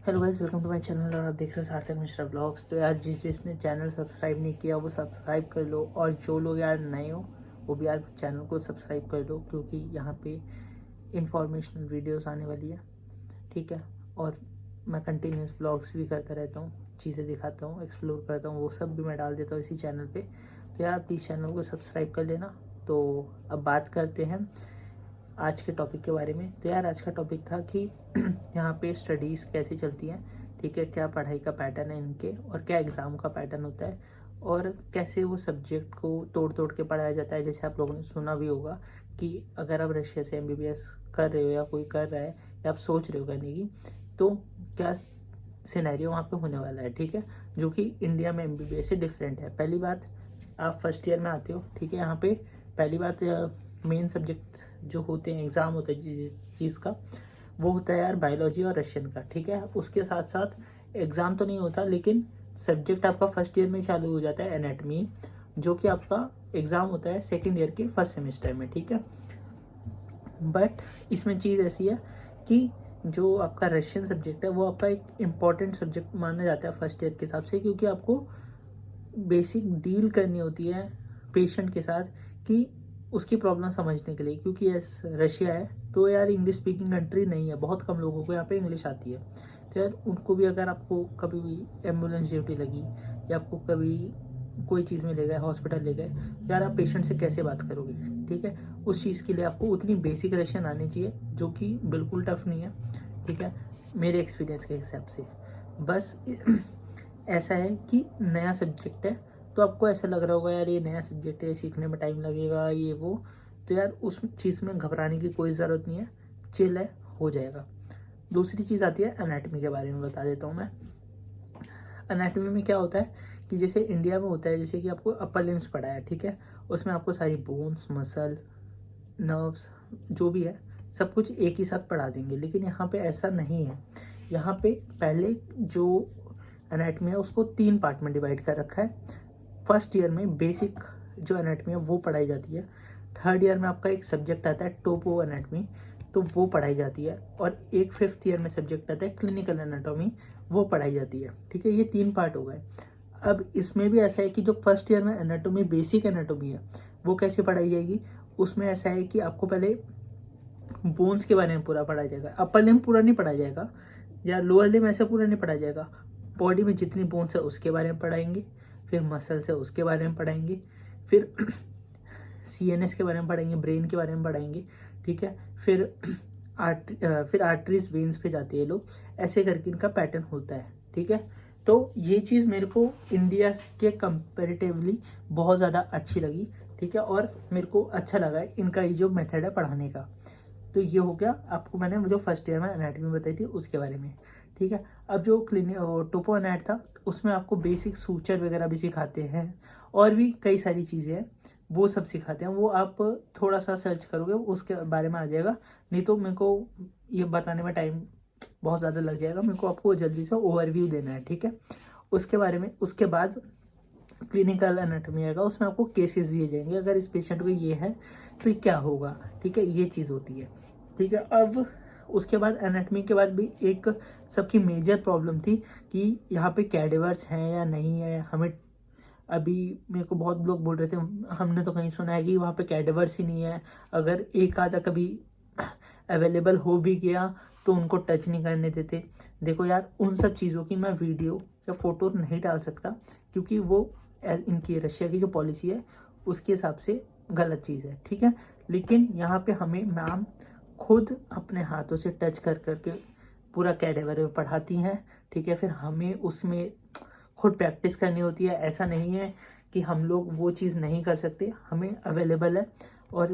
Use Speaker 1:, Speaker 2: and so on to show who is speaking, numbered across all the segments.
Speaker 1: Hello guys, welcome to my channel और आप देख रहे हो सार्थक मिश्रा ब्लॉग्स। तो यार जिसने चैनल सब्सक्राइब नहीं किया वो सब्सक्राइब कर लो, और जो लोग यार नए हो वो भी यार चैनल को सब्सक्राइब कर लो, क्योंकि यहाँ पे इंफॉर्मेशनल वीडियोस आने वाली है। ठीक है। और मैं कंटिन्यूस ब्लॉग्स भी करता रहता हूँ, चीज़ें दिखाता हूँ, एक्सप्लोर करता हूँ, वो सब भी मैं डाल देता हूँ इसी चैनल पे। तो यार प्लीज़ चैनल को सब्सक्राइब कर लेना। तो अब बात करते हैं आज के टॉपिक के बारे में। तो यार आज का टॉपिक था कि यहाँ पे स्टडीज़ कैसे चलती हैं, ठीक है, क्या पढ़ाई का पैटर्न है इनके, और क्या एग्ज़ाम का पैटर्न होता है, और कैसे वो सब्जेक्ट को तोड़ तोड़ के पढ़ाया जाता है। जैसे आप लोगों ने सुना भी होगा कि अगर आप रशिया से एमबीबीएस कर रहे हो या कोई कर रहा है या आप सोच रहे हो करने की, तो क्या सिनेरियो वहाँ पे होने वाला है। ठीक है, जो कि इंडिया में एमबीबीएस से डिफरेंट है। पहली बात, आप फर्स्ट ईयर में आते हो, ठीक है। यहाँ पे पहली बात, मेन सब्जेक्ट जो होते हैं, एग्ज़ाम होता है जिस चीज़ का, वो होता है यार बायोलॉजी और रशियन का। ठीक है, उसके साथ साथ एग्ज़ाम तो नहीं होता, लेकिन सब्जेक्ट आपका फर्स्ट ईयर में चालू हो जाता है एनाटमी, जो कि आपका एग्ज़ाम होता है सेकेंड ईयर के फर्स्ट सेमेस्टर में। ठीक है, बट इसमें चीज़ ऐसी है कि जो आपका रशियन सब्जेक्ट है वो आपका एक इम्पॉर्टेंट सब्जेक्ट माना जाता है फर्स्ट ईयर के हिसाब से, क्योंकि आपको बेसिक डील करनी होती है पेशेंट के साथ कि उसकी प्रॉब्लम समझने के लिए, क्योंकि यस रशिया है तो यार इंग्लिश स्पीकिंग कंट्री नहीं है, बहुत कम लोगों को यहाँ पे इंग्लिश आती है। तो यार उनको भी, अगर आपको कभी भी एम्बुलेंस ड्यूटी लगी या आपको कभी कोई चीज़ में ले गए, हॉस्पिटल ले गए, तो यार आप पेशेंट से कैसे बात करोगे। ठीक है, उस चीज़ के लिए आपको उतनी बेसिक रशियन आनी चाहिए, जो कि बिल्कुल टफ नहीं है। ठीक है, मेरे एक्सपीरियंस के हिसाब से। बस ऐसा है कि नया सब्जेक्ट है, तो आपको ऐसा लग रहा होगा यार ये नया सब्जेक्ट है, सीखने में टाइम लगेगा ये वो, तो यार उस चीज़ में घबराने की कोई ज़रूरत नहीं है, चिल है, हो जाएगा। दूसरी चीज़ आती है एनाटमी के बारे में, बता देता हूँ मैं। एनाटमी में क्या होता है कि जैसे इंडिया में होता है, जैसे कि आपको अपर लिम्स पढ़ा है, ठीक है, उसमें आपको सारी बोन्स, मसल, नर्व्स, जो भी है सब कुछ एक ही साथ पढ़ा देंगे, लेकिन यहाँ पे ऐसा नहीं है। यहाँ पे पहले जो एनाटमी है उसको 3 पार्ट में डिवाइड कर रखा है। फर्स्ट ईयर में बेसिक जो एनाटमी है वो पढ़ाई जाती है। थर्ड ईयर में आपका एक सब्जेक्ट आता है टोपो एनाटमी, तो वो पढ़ाई जाती है। और एक फिफ्थ ईयर में सब्जेक्ट आता है क्लिनिकल एनाटॉमी, वो पढ़ाई जाती है। ठीक है, ये 3 पार्ट हो गए। अब इसमें भी ऐसा है कि जो फर्स्ट ईयर में एनाटॉमी, बेसिक एनाटॉमी है, वो कैसे पढ़ाई जाएगी। उसमें ऐसा है कि आपको पहले बोन्स के बारे में पूरा पढ़ाया जाएगा, अपर लिम्ब पूरा नहीं पढ़ाया जाएगा, या लोअर लिम्ब ऐसे पूरा नहीं पढ़ाया जाएगा। बॉडी में जितनी बोन्स है उसके बारे में पढ़ाएंगे, फिर मसल्स है उसके बारे में पढ़ाएंगे, फिर सीएनएस के बारे में पढ़ाएंगे, ब्रेन के बारे में पढ़ाएंगे। ठीक है, फिर फिर आर्टरीज, वेन्स पे जाते हैं लोग, ऐसे करके इनका पैटर्न होता है। ठीक है, तो ये चीज़ मेरे को इंडिया के कंपेरेटिवली बहुत ज़्यादा अच्छी लगी। ठीक है, और मेरे को अच्छा लगा इनका ये जो मेथड है पढ़ाने का। तो ये हो गया आपको, मैंने जो फर्स्ट ईयर में एनाटॉमी बताई थी उसके बारे में। ठीक है, अब जो टोपो एनाट था उसमें आपको बेसिक सूचर वगैरह भी सिखाते हैं, और भी कई सारी चीज़ें हैं वो सब सिखाते हैं। वो आप थोड़ा सा सर्च करोगे उसके बारे में आ जाएगा, नहीं तो मेरे को ये बताने में टाइम बहुत ज़्यादा लग जाएगा। मेरे को आपको जल्दी से ओवरव्यू देना है। ठीक है, उसके बारे में, उसके बाद क्लिनिकल एनाटॉमी आएगा, उसमें आपको केसेस दिए जाएंगे, अगर इस पेशेंट को ये है तो ये क्या होगा। ठीक है, ये चीज़ होती है। ठीक है, अब उसके बाद एनाटॉमी के बाद भी एक सबकी मेजर प्रॉब्लम थी कि यहाँ पे कैडेवर्स हैं या नहीं है। हमें अभी, मेरे को बहुत लोग बोल रहे थे, हमने तो कहीं सुना है कि वहाँ पे कैडेवर्स ही नहीं है, अगर एक आधा कभी अवेलेबल हो भी गया तो उनको टच नहीं करने देते। देखो यार, उन सब चीज़ों की मैं वीडियो या फोटो नहीं डाल सकता, क्योंकि वो इनकी रशिया की जो पॉलिसी है उसके हिसाब से गलत चीज़ है। ठीक है, लेकिन यहाँ पे हमें मैम खुद अपने हाथों से टच कर करके पूरा कैडेवर में पढ़ाती हैं। ठीक है, फिर हमें उसमें खुद प्रैक्टिस करनी होती है। ऐसा नहीं है कि हम लोग वो चीज़ नहीं कर सकते, हमें अवेलेबल है। और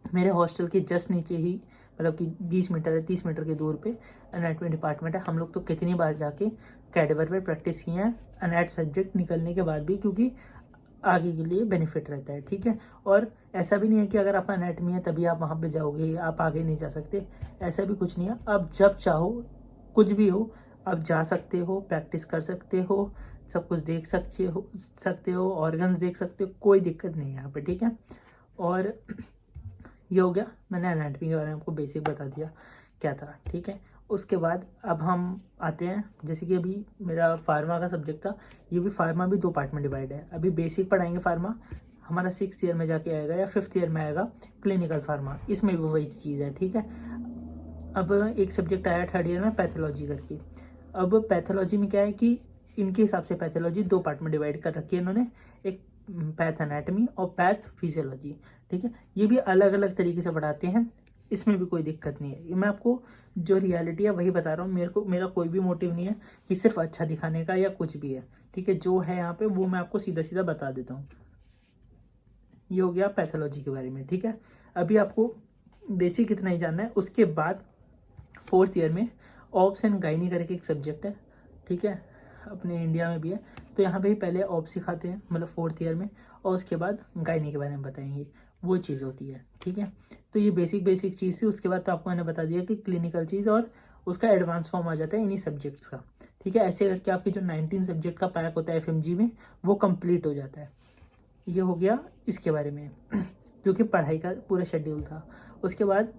Speaker 1: मेरे हॉस्टल के जस्ट नीचे ही, मतलब कि 20 मीटर या 30 मीटर के दूर पे एनाटॉमी डिपार्टमेंट है। हम लोग तो कितनी बार जाके कैडेवर पे प्रैक्टिस किए हैं एनाट सब्जेक्ट निकलने के बाद भी, क्योंकि आगे के लिए बेनिफिट रहता है। ठीक है, और ऐसा भी नहीं है कि अगर आपका एनाटॉमी है तभी आप वहाँ पे जाओगे, आप आगे नहीं जा सकते, ऐसा भी कुछ नहीं है। आप जब चाहो, कुछ भी हो, आप जा सकते हो, प्रैक्टिस कर सकते हो, सब कुछ देख सकते हो, ऑर्गन्स देख सकते हो, कोई दिक्कत नहीं है यहाँ पे। ठीक है, और ये हो गया, मैंने एनाटॉमी के बारे में आपको बेसिक बता दिया क्या था। ठीक है, उसके बाद अब हम आते हैं, जैसे कि अभी मेरा फार्मा का सब्जेक्ट था, ये भी फार्मा भी 2 पार्ट में डिवाइड है। अभी बेसिक पढ़ाएंगे फार्मा, हमारा 6th ईयर में जाके आएगा या 5th ईयर में आएगा क्लिनिकल फार्मा, इसमें भी वही चीज़ है, ठीक है। अब एक सब्जेक्ट आया 3rd ईयर में पैथोलॉजी करके। अब पैथोलॉजी में क्या है कि इनके हिसाब से पैथोलॉजी 2 पार्ट में डिवाइड कर रखी है इन्होंने, एक पैथ एनाटमी और पैथ फिजियोलॉजी, ठीक है। ये भी अलग अलग तरीके से पढ़ाते हैं, इसमें भी कोई दिक्कत नहीं है। मैं आपको जो रियलिटी है वही बता रहा हूँ, मेरा कोई भी मोटिव नहीं है कि सिर्फ अच्छा दिखाने का या कुछ भी है, ठीक है। जो है यहाँ पे वो मैं आपको सीधा सीधा बता देता हूँ। ये हो गया पैथोलॉजी के बारे में, ठीक है। अभी आपको बेसिक इतना ही जानना है। उसके बाद 4th ईयर में ऑब्स एंड गायनी करके एक सब्जेक्ट है, ठीक है, अपने इंडिया में भी है। तो यहाँ पे पहले ऑब सिखाते हैं, मतलब 4th ईयर में, और उसके बाद गायनी के बारे में बताएंगे, वो चीज़ होती है, ठीक है। तो ये बेसिक चीज़ थी। उसके बाद तो आपको मैंने बता दिया कि क्लिनिकल चीज़ और उसका एडवांस फॉर्म आ जाता है इन्हीं सब्जेक्ट्स का, ठीक है। ऐसे करके आपके जो 19 सब्जेक्ट का पैक होता है FMG में, वो कंप्लीट हो जाता है। ये हो गया इसके बारे में, जो कि पढ़ाई का पूरा शेड्यूल था। उसके बाद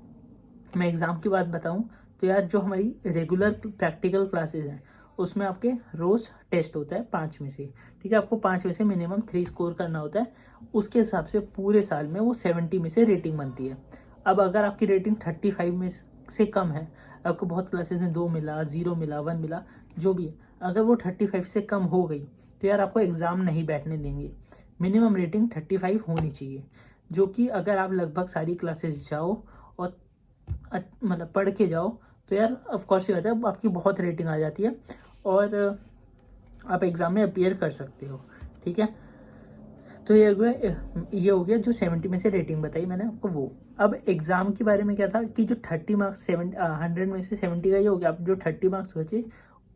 Speaker 1: मैं एग्ज़ाम की बात बताऊं तो यार, जो हमारी रेगुलर प्रैक्टिकल क्लासेस हैं उसमें आपके रोज़ टेस्ट होता है 5 में से, ठीक है। आपको 5 में से मिनिमम 3 स्कोर करना होता है। उसके हिसाब से पूरे साल में वो 70 में से रेटिंग बनती है। अब अगर आपकी रेटिंग 35 में से कम है, आपको बहुत क्लासेस में 2 मिला, 0 मिला, 1 मिला, जो भी है, अगर वो 35 से कम हो गई तो यार आपको एग्ज़ाम नहीं बैठने देंगे। मिनिमम रेटिंग 35 होनी चाहिए, जो कि अगर आप लगभग सारी क्लासेस जाओ और मतलब पढ़ के जाओ तो यार ऑफकोर्स ये होता है आपकी बहुत रेटिंग आ जाती है और आप एग्ज़ाम में अपीयर कर सकते हो, ठीक है। तो ये हो गया जो 70 में से रेटिंग बताई मैंने आपको वो। अब एग्ज़ाम के बारे में क्या था कि जो 30 मार्क्स 100 में से 70 का ये हो गया। अब जो 30 मार्क्स बचे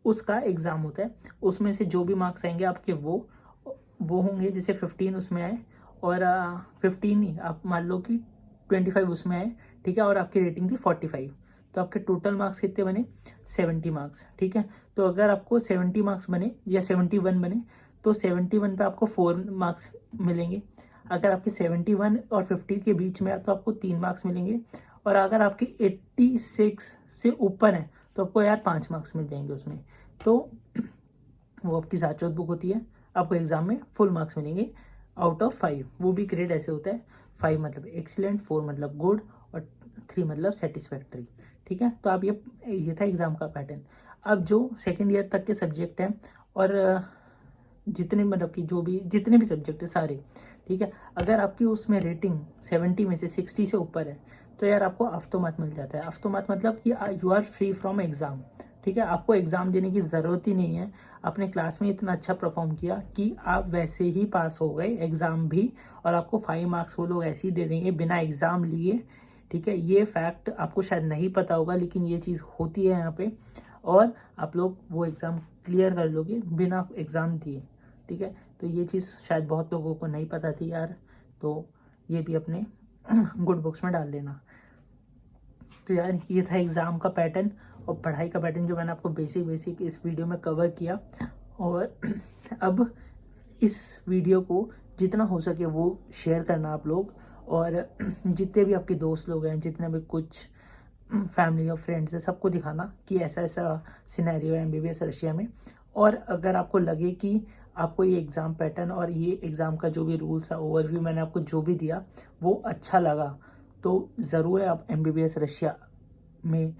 Speaker 1: उसका एग्ज़ाम होता है, उसमें से जो भी मार्क्स आएंगे आपके वो होंगे। जैसे 15 उसमें आए और 15 नहीं, आप मान लो कि 25 उसमें आए, ठीक है, और आपकी रेटिंग थी 45, तो आपके टोटल मार्क्स कितने बने? 70 मार्क्स, ठीक है। तो अगर आपको 70 मार्क्स बने या 71 बने तो 71 पे आपको 4 मार्क्स मिलेंगे। अगर आपके 71 और 50 के बीच में है तो आपको 3 मार्क्स मिलेंगे, और अगर आपकी 86 से ऊपर है तो आपको यार 5 मार्क्स मिल जाएंगे उसमें। तो वो आपकी साचौथ बुक होती है, आपको एग्जाम में फुल मार्क्स मिलेंगे आउट ऑफ 5। वो भी ग्रेड ऐसे होता है, 5 मतलब एक्सीलेंट, 4 मतलब गुड और 3 मतलब सेटिस्फैक्ट्री, ठीक है। तो आप ये था एग्जाम का पैटर्न। अब जो 2nd ईयर तक के सब्जेक्ट हैं और जितने मतलब कि जो भी जितने भी सब्जेक्ट है सारे, ठीक है, अगर आपकी उसमें रेटिंग 70 में से 60 से ऊपर है तो यार आपको अफ्तोमात मिल जाता है। अफ्तोमात मतलब कि you are free from exam, ठीक है। आपको एग्ज़ाम देने की ज़रूरत ही नहीं है। अपने क्लास में इतना अच्छा परफॉर्म किया कि आप वैसे ही पास हो गए एग्ज़ाम भी, और आपको 5 मार्क्स वो लोग ऐसे ही दे देंगे बिना एग्ज़ाम लिए, ठीक है। ये फैक्ट आपको शायद नहीं पता होगा, लेकिन ये चीज़ होती है यहाँ पे, और आप लोग वो एग्ज़ाम क्लियर कर लोगे बिना एग्ज़ाम दिए, ठीक है। तो ये चीज़ शायद बहुत लोगों को नहीं पता थी यार, तो ये भी अपने गुड बुक्स में डाल लेना। तो यार ये था एग्ज़ाम का पैटर्न और पढ़ाई का पैटर्न जो मैंने आपको बेसिक इस वीडियो में कवर किया। और अब इस वीडियो को जितना हो सके वो शेयर करना आप लोग, और जितने भी आपके दोस्त लोग हैं, जितने भी कुछ फैमिली और फ्रेंड्स है, सबको दिखाना कि ऐसा ऐसा सिनेरियो है MBBS रशिया में। और अगर आपको लगे कि आपको ये एग्ज़ाम पैटर्न और ये एग्ज़ाम का जो भी रूल्स है, ओवरव्यू मैंने आपको जो भी दिया वो अच्छा लगा, तो ज़रूर आप MBBS रशिया में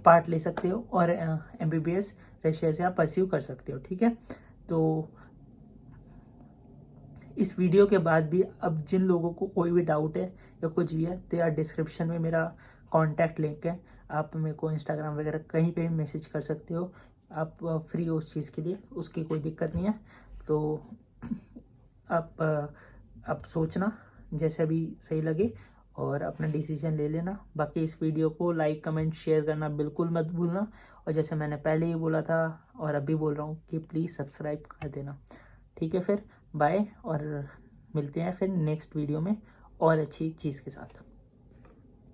Speaker 1: पार्ट ले सकते हो और MBBS रशिया से आप परस्यू कर सकते हो, ठीक है। तो इस वीडियो के बाद भी अब जिन लोगों को कोई भी डाउट है या कुछ भी है तो यार डिस्क्रिप्शन में मेरा कॉन्टैक्ट लिंक है, आप मेरे को इंस्टाग्राम वगैरह कहीं पे भी मैसेज कर सकते हो। आप फ्री हो उस चीज़ के लिए, उसकी कोई दिक्कत नहीं है। तो आप सोचना जैसे भी सही लगे और अपना डिसीजन ले लेना। बाकी इस वीडियो को लाइक कमेंट शेयर करना बिल्कुल मत भूलना, और जैसे मैंने पहले ही बोला था और अभी बोल रहा हूँ कि प्लीज़ सब्सक्राइब कर देना, ठीक है। फिर बाय, और मिलते हैं फिर नेक्स्ट वीडियो में और अच्छी चीज़ के साथ।